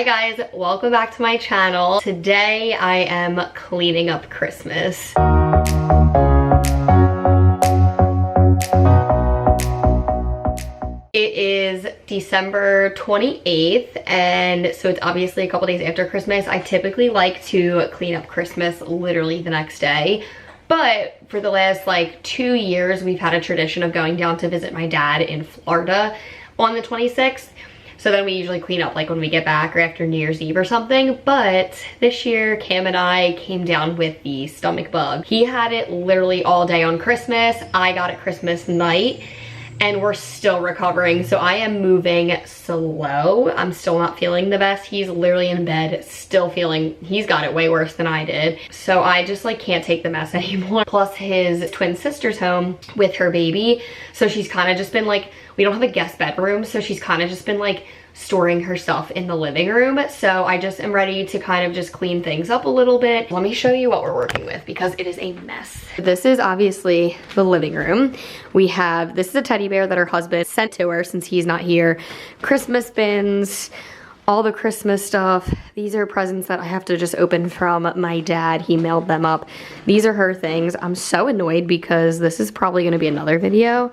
Hi guys, welcome back to my channel. Today I am cleaning up Christmas. It is December 28th, and so it's obviously a couple days after Christmas. I typically like to clean up Christmas literally the next day, but for the last like 2 years, we've had a tradition of going down to visit my dad in Florida on the 26th. So then we usually clean up like when we get back or after New Year's Eve or something. But this year, Cam and I came down with the stomach bug. He had it literally all day on Christmas. I got it Christmas night, and we're still recovering. So I am moving slow. I'm still not feeling the best. He's literally in bed, still feeling, he's got it way worse than I did. So I just like can't take the mess anymore. Plus his twin sister's home with her baby. So she's kind of just been like, we don't have a guest bedroom, so she's kind of just been like storing her stuff in the living room. So I just am ready to kind of just clean things up a little bit. Let me show you what we're working with because it is a mess. This is obviously the living room. We have, this is a teddy bear that her husband sent to her since he's not here. Christmas bins, all the Christmas stuff. These are presents that I have to just open from my dad. He mailed them up. These are her things. I'm so annoyed because this is probably gonna be another video,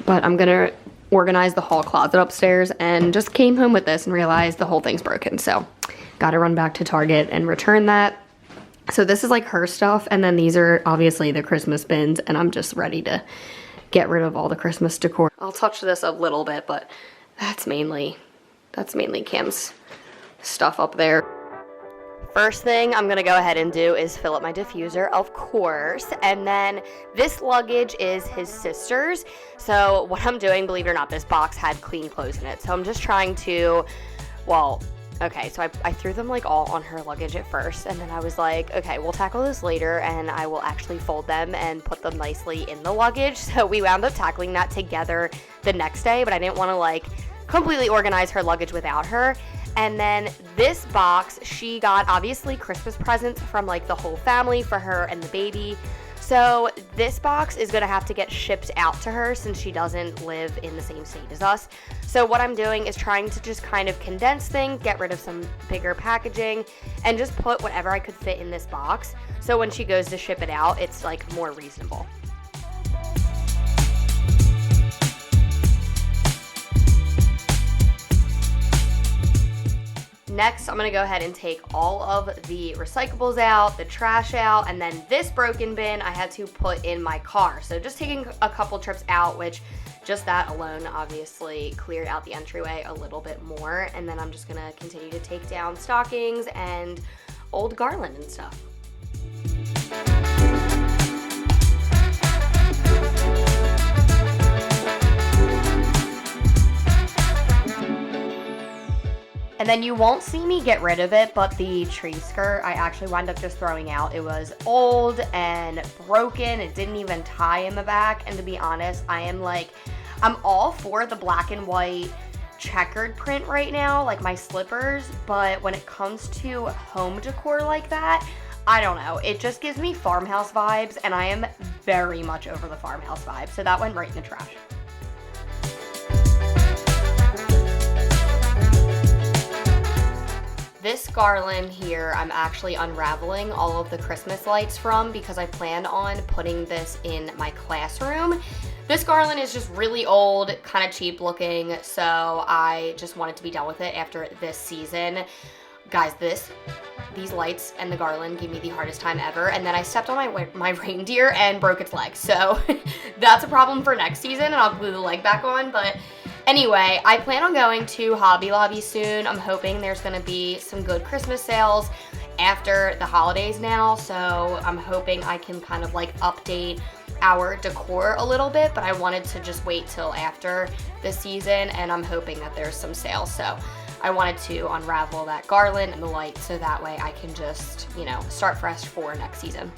but I'm gonna organize the hall closet upstairs and just came home with this and realized the whole thing's broken. So gotta run back to Target and return that. So this is like her stuff, and then these are obviously the Christmas bins, and I'm just ready to get rid of all the Christmas decor. I'll touch this a little bit, but that's mainly Cam's stuff up there. First thing I'm gonna go ahead and do is fill up my diffuser, of course, and then this luggage is his sister's. So what I'm doing, believe it or not, this box had clean clothes in it. So I'm just trying to, well, okay, so I threw them like all on her luggage at first, and then I was like, okay, we'll tackle this later, and I will actually fold them and put them nicely in the luggage. So we wound up tackling that together the next day, but I didn't wanna like completely organize her luggage without her. And then this box, she got obviously Christmas presents from like the whole family for her and the baby. So this box is gonna have to get shipped out to her since she doesn't live in the same state as us. So what I'm doing is trying to just kind of condense things, get rid of some bigger packaging, and just put whatever I could fit in this box. So when she goes to ship it out, it's like more reasonable. Next, I'm gonna go ahead and take all of the recyclables out, the trash out, and then this broken bin I had to put in my car. So just taking a couple trips out, which just that alone obviously cleared out the entryway a little bit more. And then I'm just gonna continue to take down stockings and old garland and stuff. And then you won't see me get rid of it, but the tree skirt I actually wound up just throwing out. It was old and broken. It didn't even tie in the back. And to be honest, I'm all for the black and white checkered print right now, like my slippers. But when it comes to home decor like that, I don't know. It just gives me farmhouse vibes, and I am very much over the farmhouse vibe. So that went right in the trash. This garland here, I'm actually unraveling all of the Christmas lights from because I plan on putting this in my classroom. This garland is just really old, kind of cheap looking, so I just wanted to be done with it after this season. Guys, these lights and the garland gave me the hardest time ever, and then I stepped on my reindeer and broke its leg. So that's a problem for next season, and I'll glue the leg back on, but anyway, I plan on going to Hobby Lobby soon. I'm hoping there's gonna be some good Christmas sales after the holidays now, so I'm hoping I can kind of like update our decor a little bit, but I wanted to just wait till after the season, and I'm hoping that there's some sales. So I wanted to unravel that garland and the light so that way I can just, you know, start fresh for next season.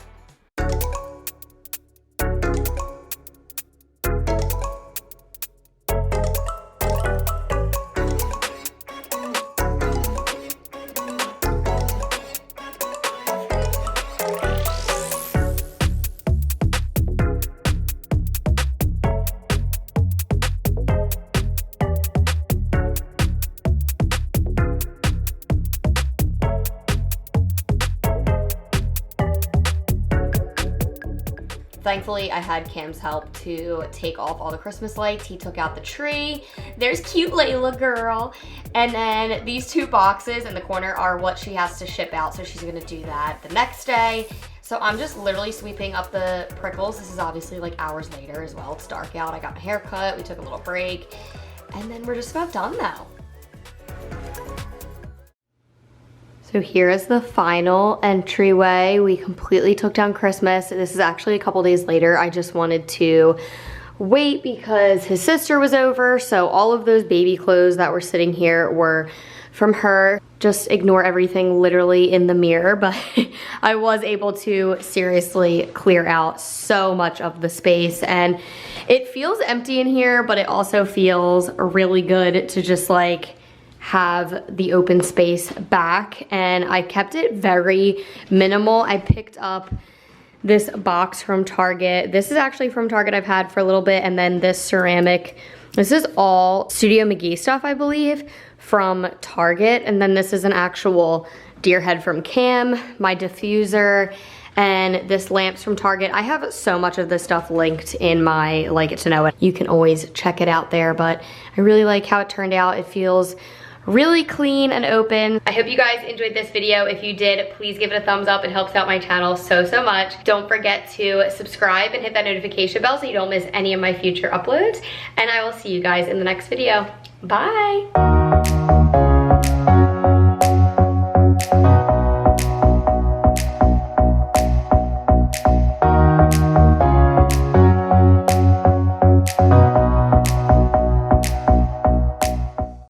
thankfully I had Cam's help to take off all the Christmas lights. He took out the tree. There's cute Layla girl. And then these 2 boxes in the corner are what she has to ship out. So she's gonna do that the next day. So I'm just literally sweeping up the prickles. This is obviously like hours later as well. It's dark out. I got my hair cut. We took a little break. And then we're just about done now. So here is the final entryway. We completely took down Christmas. This is actually a couple days later. I just wanted to wait because his sister was over. So all of those baby clothes that were sitting here were from her. Just ignore everything literally in the mirror, but I was able to seriously clear out so much of the space, and it feels empty in here, but it also feels really good to just like have the open space back. And I kept it very minimal. I picked up this box from Target. This is actually from Target. I've had for a little bit. And then this ceramic, this is all Studio McGee stuff, I believe, from Target. And then this is an actual deer head from Cam, my diffuser, and this lamp's from Target. I have so much of this stuff linked in my Like It to Know It. You can always check it out there, but I really like how it turned out. It feels really clean and open. I hope you guys enjoyed this video. If you did, please give it a thumbs up. It helps out my channel so much. Don't forget to subscribe and hit that notification bell so you don't miss any of my future uploads. And I will see you guys in the next video. Bye.